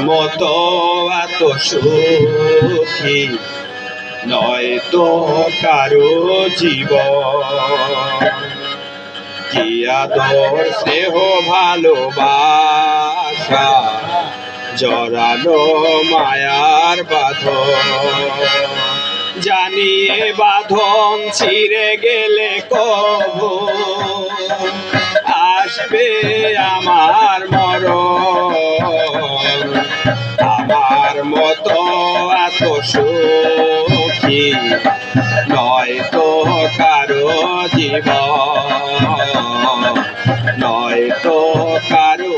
মতো এত সুখী নয় তো কারো জীবন। কি আদর স্নেহ ভালোবাসা জড়ানো মায়ার বাঁধন, জানিয়ে বাঁধন ছিঁড়ে গেলে কবু আসবে আমার মরণ। আমার মতো এত সুখী নয় তো কারো জীবন, নয় তো কারো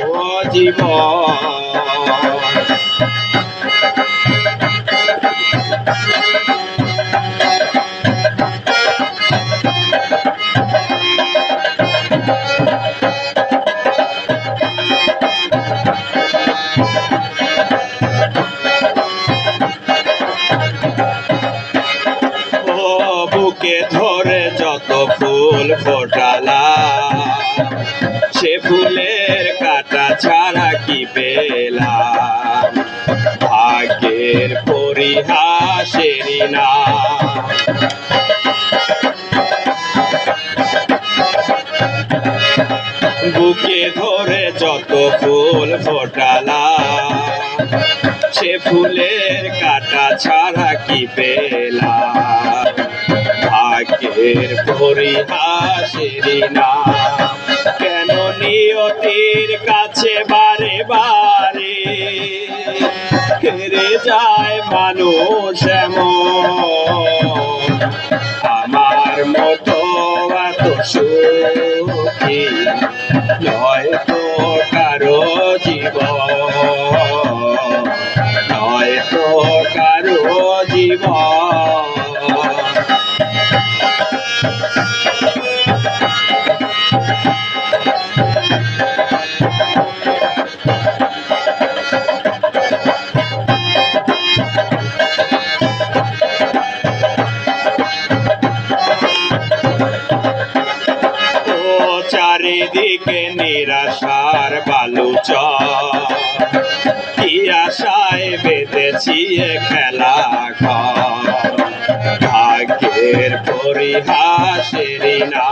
জীবন। বুকে ধরে যত ফুল ফোটালা, সে ফুলের কাটা ছাড়া কি পেলাম? ভাগ্যের পরিহাসেরই না। বুকে ধরে যত ফুল ফোটালা, সে ফুলের কাটা ছাড়া কি পেলাম? ভাগ্যের পরিহাসেরই না। কেন নিয়তির কাছে বারে বারে হেরে যায় মানুষ এমন? আমার মতো এত সুখী নয় তো কারো জীবন, নয় তো কারো জীবন। চারিদিকে নিরাশার বালুচর, কি আশায় বেঁধেছি খেলা ঘর? ভাগ্যের পরিহাসেরই না।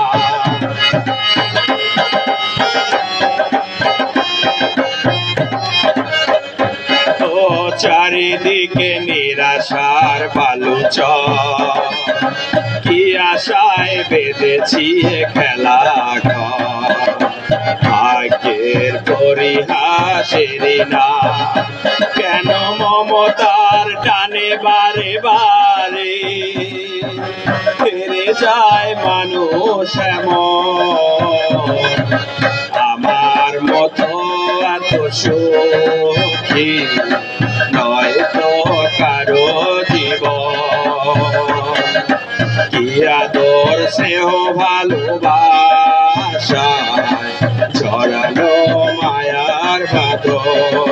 চারিদিকে নিরাশার বালুচর, কি আশায় বেঁধেছি খেলা ঘর? ভাগ্যের পরিহাসেরই না। কেন মমতার টানে বারে বারে ফিরে যায় মানুষ এমন? আমার মতো এত সুখী নয় তো কারো জীবন। কি আদর স্নেহ ভালোবাসা জড়ানো মায়ার বাঁধন,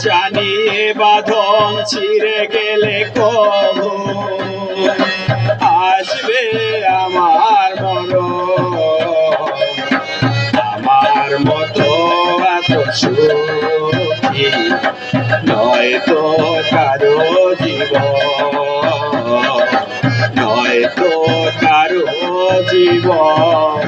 জানিয়ে বাঁধন ছিঁড়ে গেলে কবু আসবে আমার মরণ। আমার মতো এত সুখী নয় তো কারো জীবন, নয় তো কারো জীবন।